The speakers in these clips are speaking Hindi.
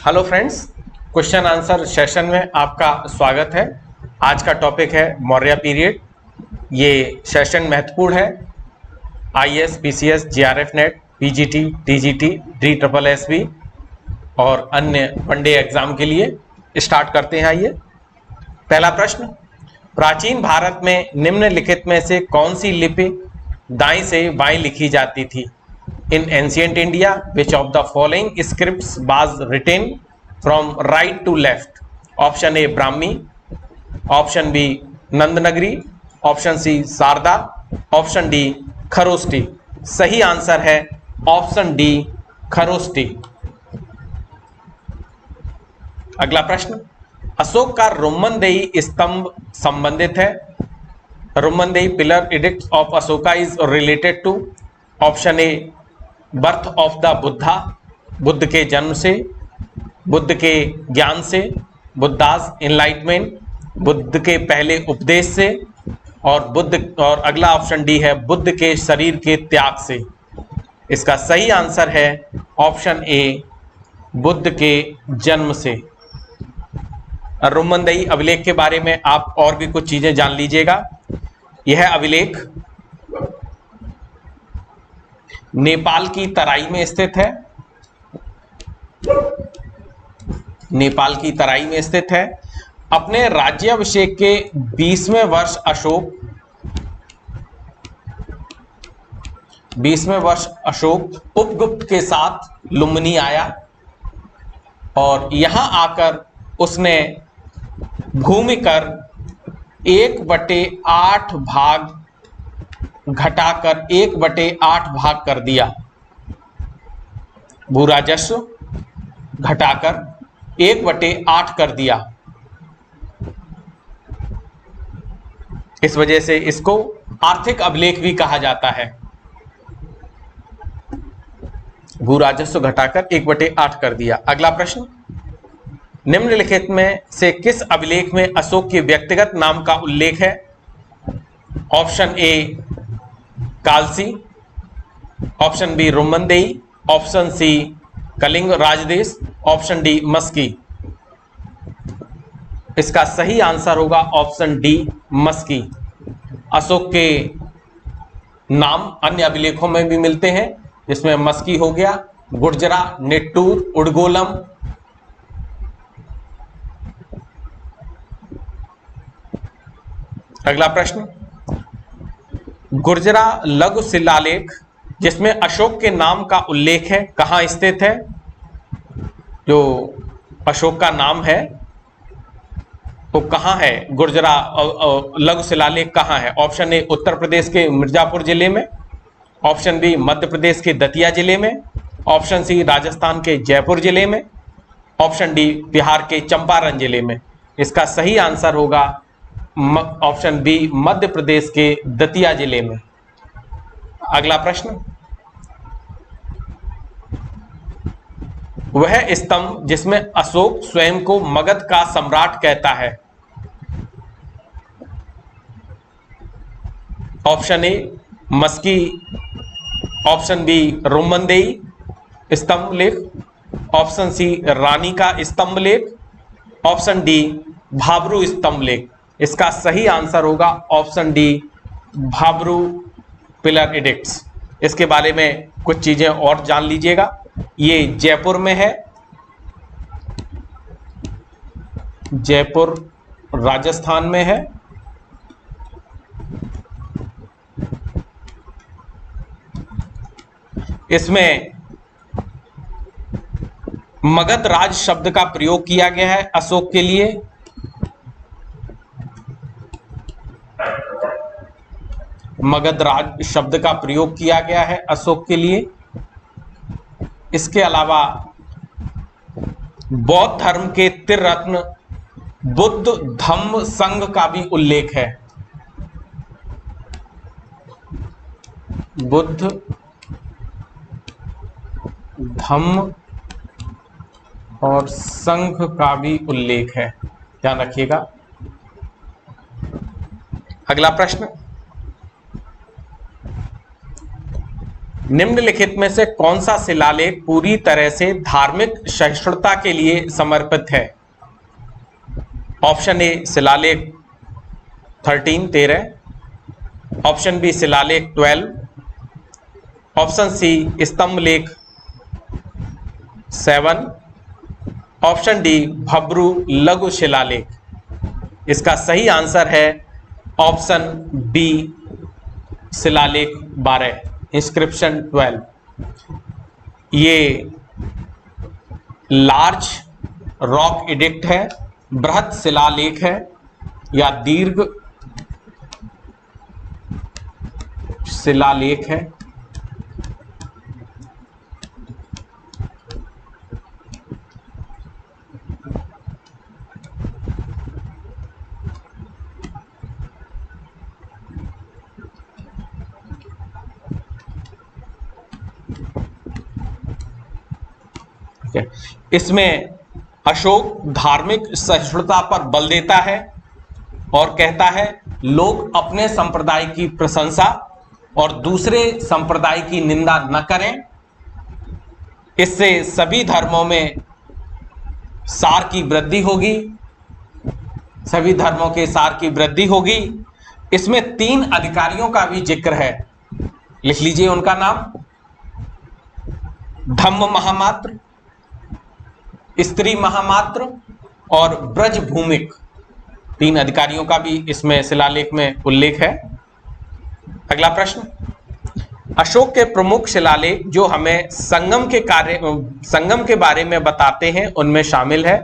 Hello friends, question answer session में आपका स्वागत है। आज का टॉपिक है मौर्य पीरियड। ये सेशन महत्वपूर्ण है IAS, PCS, GRF net, PGT, TGT, DSSB और अन्य वनडे एग्जाम के लिए। स्टार्ट करते हैं। आइए, पहला प्रश्न, प्राचीन भारत में निम्नलिखित में से कौन सी लिपि दाएं से बाएं लिखी जाती थी? In ancient India, which of the following scripts was written from right to left? Option A Brahmi, Option B Nandnagari, Option C Sarda, Option D Kharosthi. सही आंसर है ऑप्शन डी खरोष्टी। अगला प्रश्न, अशोक का रोमनदेही स्तंभ संबंधित है। Rummindei pillar edict of Ashoka is related to option A birth of the Buddha, Buddha के जन्म से, बुद्ध के ज्ञान से, बुद्धास इनलाइटमेंट, बुद्ध के पहले उपदेश से, और अगला ऑप्शन डी है बुद्ध के शरीर के त्याग से। इसका सही आंसर है ऑप्शन ए बुद्ध के जन्म से। रोमनदेही अभिलेख के बारे में आप और भी कुछ चीजें जान लीजिएगा। यह अभिलेख नेपाल की तराई में स्थित है। नेपाल की तराई में स्थित है। अपने राज्याभिषेक के 20वें वर्ष अशोक उपगुप्त के साथ लुम्बिनी आया और यहां आकर उसने भूमि कर 1/8 भाग घटाकर 1/8 भाग कर दिया। भू राजस्व घटाकर 1/8 कर दिया। इस वजह से इसको आर्थिक अभिलेख भी कहा जाता है। भू राजस्व घटाकर 1/8 कर दिया। अगला प्रश्न, निम्नलिखित में से किस अभिलेख में अशोक के व्यक्तिगत नाम का उल्लेख है? Option A Kalsi, option B Rummindei, option C Kalinga Rajadesh, option D Maski. इसका सही आंसर होगा ऑप्शन डी मस्की। अशोक के नाम अन्य अभिलेखों में भी मिलते हैं, जिसमें मस्की हो गया, गुर्जरा, नेट्टूर, उडगोलम। अगला प्रश्न, गुर्जरा लघु शिलालेख जिसमें अशोक के नाम का उल्लेख है कहां स्थित है? जो अशोक का नाम है तो कहां है? गुर्जरा लघु शिलालेख कहां है? ऑप्शन ए उत्तर प्रदेश के मिर्जापुर जिले में, ऑप्शन बी मध्य प्रदेश के दतिया जिले में, ऑप्शन सी राजस्थान के जयपुर जिले में, ऑप्शन डी बिहार के चंपारण जिले में। इसका सही आंसर होगा ऑप्शन बी मध्य प्रदेश के दतिया जिले में। अगला प्रश्न, वह स्तंभ जिसमें अशोक स्वयं को मगध का सम्राट कहता है? Option A Maski, option B Rummindei स्तंभ लेख, ऑप्शन सी रानी का स्तंभ लेख, ऑप्शन डी भाब्रू स्तंभ लेख। इसका सही आंसर होगा option D Bhabru pillar addicts. इसके बारे में कुछ चीजें और जान लीजिएगा। ये जयपुर में है, जयपुर राजस्थान में है। इसमें मगध राज शब्द का प्रयोग किया गया है अशोक के लिए। मगध राज शब्द का प्रयोग किया गया है अशोक के लिए। इसके अलावा बौद्ध धर्म के त्रिरत्न बुद्ध धम्म संघ का भी उल्लेख है। बुद्ध धम्म और संघ का भी उल्लेख है, ध्यान रखिएगा। अगला प्रश्न, निम्नलिखित में से कौन सा शिलालेख पूरी तरह से धार्मिक सहिष्णुता के लिए समर्पित है? ऑप्शन ए शिलालेख 13, ऑप्शन बी शिलालेख 12, ऑप्शन सी स्तंभ लेख 7, ऑप्शन डी भब्रू लघु शिलालेख। इसका सही आंसर है ऑप्शन बी शिलालेख 12, इंस्क्रिप्शन 12। ये लार्ज रॉक एडिक्ट है, बृहत शिलालेख है या दीर्घ शिलालेख है। इसमें अशोक धार्मिक सहिष्णुता पर बल देता है और कहता है लोग अपने संप्रदाय की प्रशंसा और दूसरे संप्रदाय की निंदा न करें, इससे सभी धर्मों में सार की वृद्धि होगी, सभी धर्मों के सार की वृद्धि होगी। इसमें 3 अधिकारियों का भी जिक्र है, लिख लीजिए उनका नाम। धम्म महामात्र, स्त्री महामात्र और ब्रज भूमिक, 3 अधिकारियों का भी इसमें शिलालेख में उल्लेख है। अगला प्रश्न, अशोक के प्रमुख शिलालेख जो हमें संगम के बारे में बताते हैं उनमें शामिल है।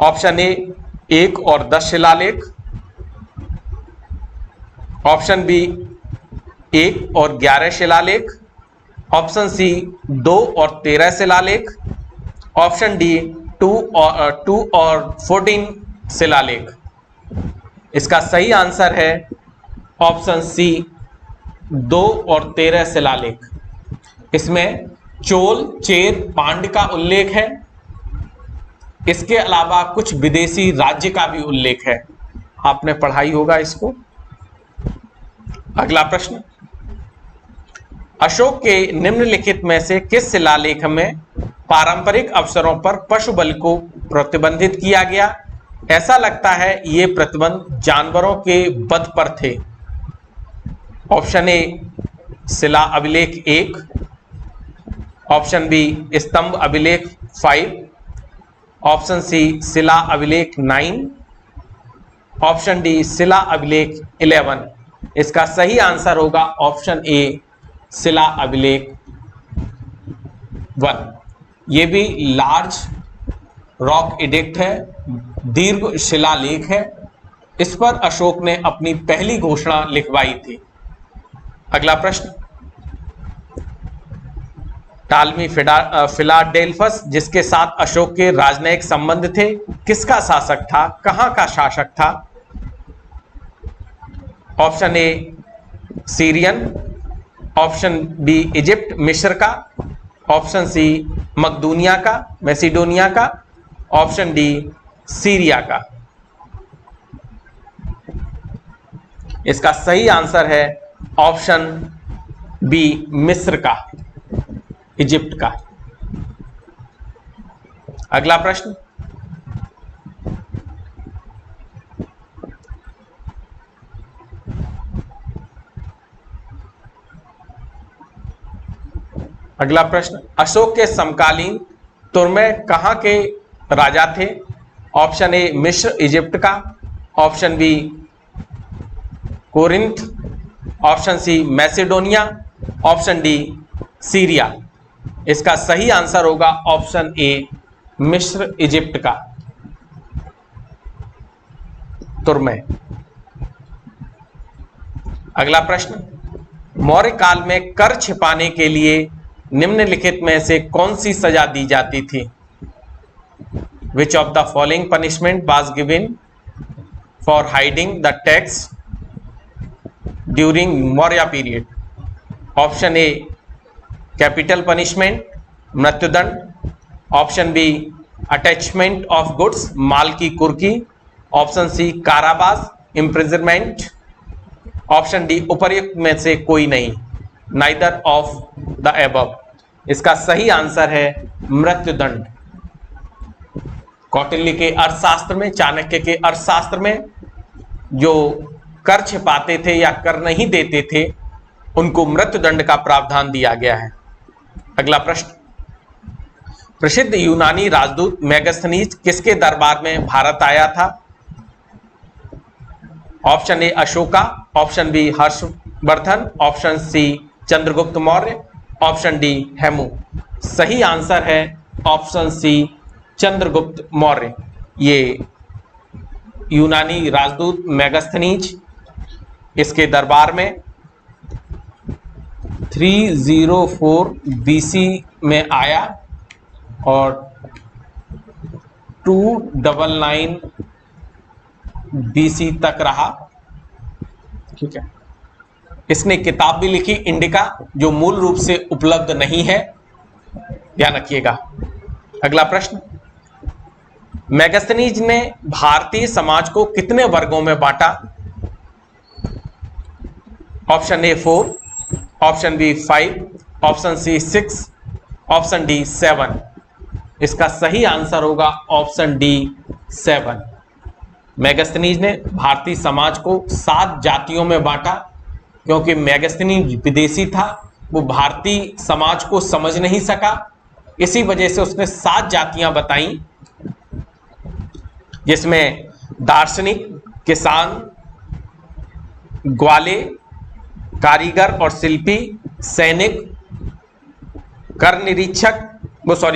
ऑप्शन ए 1 और 10 शिलालेख, ऑप्शन बी 1 और 11 शिलालेख, ऑप्शन सी 2 और 13 शिलालेख, ऑप्शन डी 2 और 14 शिलालेख। इसका सही आंसर है ऑप्शन सी 2 और 13 शिलालेख। इसमें चोल, चेर, पांड्य का उल्लेख है। इसके अलावा कुछ विदेशी राज्य का भी उल्लेख है, आपने पढ़ाई होगा इसको। अगला प्रश्न, अशोक के निम्नलिखित में से किस शिलालेख में पारंपरिक अवसरों पर पशु बलि को प्रतिबंधित किया गया? ऐसा लगता है ये प्रतिबंध जानवरों के वध पर थे। ऑप्शन ए शिला अभिलेख 1, ऑप्शन बी स्तंभ अभिलेख 5, ऑप्शन सी शिला अभिलेख 9, ऑप्शन डी शिला अभिलेख 11। इसका सही आंसर होगा ऑप्शन ए शिला अभिलेख 1। ये भी लार्ज रॉक एडिक्ट है, दीर्घ शिलालेख है। इस पर अशोक ने अपनी पहली घोषणा लिखवाई थी। अगला प्रश्न, टालमी फिलाडेल्फस जिसके साथ अशोक के राजनयिक संबंध थे, किसका शासक था, कहां का शासक था? Option A Syrian, option B Egypt मिस्र का, ऑप्शन सी मकदूनिया का, मैसिडोनिया का, ऑप्शन डी सीरिया का। इसका सही आंसर है ऑप्शन बी मिस्र का, इजिप्ट का। अगला प्रश्न, अगला प्रश्न, अशोक के समकालीन तुर्मे कहां के राजा थे? ऑप्शन ए मिस्र इजिप्ट का, option B Corinth, option C Macedonia, option D Syria. इसका सही आंसर होगा ऑप्शन ए मिस्र इजिप्ट का तुर्मे। अगला प्रश्न, मौर्य काल में कर छिपाने के लिए निम्नलिखित में से कौन सी सजा दी जाती थी? Which of the following punishment was given for hiding the tax during Maurya period? Option A capital punishment, मृत्युदंड, option B attachment of goods, माल की कुर्की, ऑप्शन सी कारावास, इम्प्रिजनमेंट, ऑप्शन डी उपर्युक्त में से कोई नहीं। Neither of the above. इसका सही आंसर है मृत्युदंड। कौटिल्य के अर्थशास्त्र में, चाणक्य के अर्थशास्त्र में जो कर छिपाते थे या कर नहीं देते थे उनको मृत्युदंड का प्रावधान दिया गया है। अगला प्रश्न, प्रसिद्ध यूनानी राजदूत मेगास्थनीज किसके दरबार में भारत आया था? Option A Ashoka, option B Harshavardhana, option C Chandragupta Maurya, option D Hemu. सही आंसर है ऑप्शन सी चंद्रगुप्त मौर्य। ये यूनानी राजदूत मेगास्थनीज इसके दरबार में 304 बीसी में आया और 299 बीसी तक रहा। ठीक है, इसने किताब भी लिखी इंडिका, जो मूल रूप से उपलब्ध नहीं है, ध्यान रखिएगा। अगला प्रश्न, मेगास्थनीज ने भारतीय समाज को कितने वर्गों में बांटा? Option A 4, option B 5, option C 6, option D 7। इसका सही आंसर होगा ऑप्शन डी 7। मेगास्थनीज ने भारतीय समाज को 7 जातियों में बांटा, क्योंकि मेगास्थनीज विदेशी था, वो भारतीय समाज को समझ नहीं सका, इसी वजह से उसने 7 जातियां बताई, जिसमें दार्शनिक, किसान, ग्वाले, कारीगर और शिल्पी, सैनिक, कर निरीक्षक,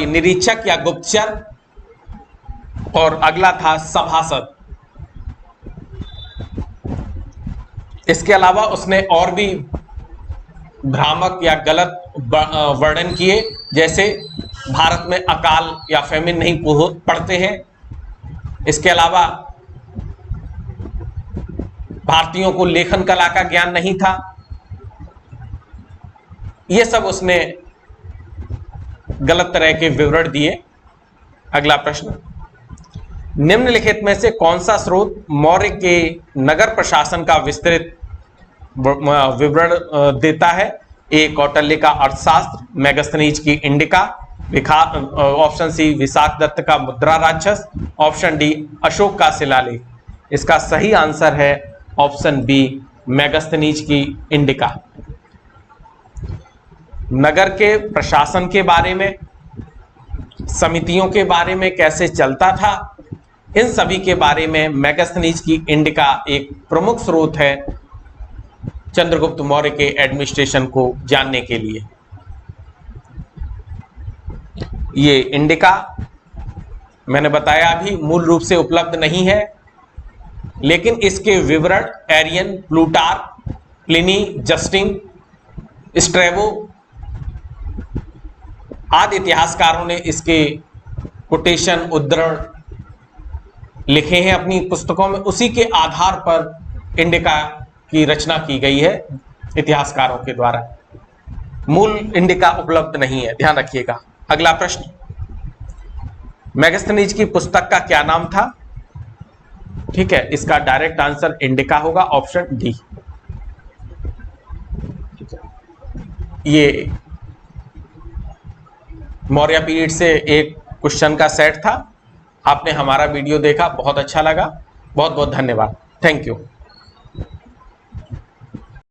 निरीक्षक या गुप्तचर, और अगला था सभासद। इसके अलावा उसने और भी भ्रामक या गलत वर्णन किए, जैसे भारत में अकाल या फेमिन नहीं पड़ते हैं। इसके अलावा भारतीयों को लेखन कला का ज्ञान नहीं था। यह सब उसने गलत तरह के विवरण दिए। अगला प्रश्न, निम्नलिखित में से कौन सा स्रोत मौर्य के नगर प्रशासन का विस्तृत विवरण देता है? ए कौटिल्य का अर्थशास्त्र, मेगास्थनीज की Indica, option C Vishakhadatta का मुद्रा राक्षस, ऑप्शन डी अशोक का शिलालेख। इसका सही आंसर है ऑप्शन बी मेगास्थनीज की इंडिका। नगर के प्रशासन के बारे में, समितियों के बारे में कैसे चलता था, इन सभी के बारे में मेगास्थनीज की इंडिका एक प्रमुख स्रोत है चंद्रगुप्त मौर्य के एडमिनिस्ट्रेशन को जानने के लिए। ये इंडिका मैंने बताया अभी मूल रूप से उपलब्ध नहीं है, लेकिन इसके विवरण Arrian, Plutarch, Pliny, Justin, Strabo आदि इतिहासकारों ने इसके कोटेशन, उद्धरण लिखे हैं अपनी पुस्तकों में। उसी के आधार पर इंडिका की रचना की गई है इतिहासकारों के द्वारा। मूल इंडिका उपलब्ध नहीं है, ध्यान रखिएगा। अगला प्रश्न, मेगास्थनीज की पुस्तक का क्या नाम था? ठीक है, इसका डायरेक्ट आंसर इंडिका होगा, ऑप्शन डी। ये मौर्य पीरियड से एक क्वेश्चन का सेट था। आपने हमारा वीडियो देखा, बहुत अच्छा लगा। बहुत बहुत धन्यवाद। Thank you.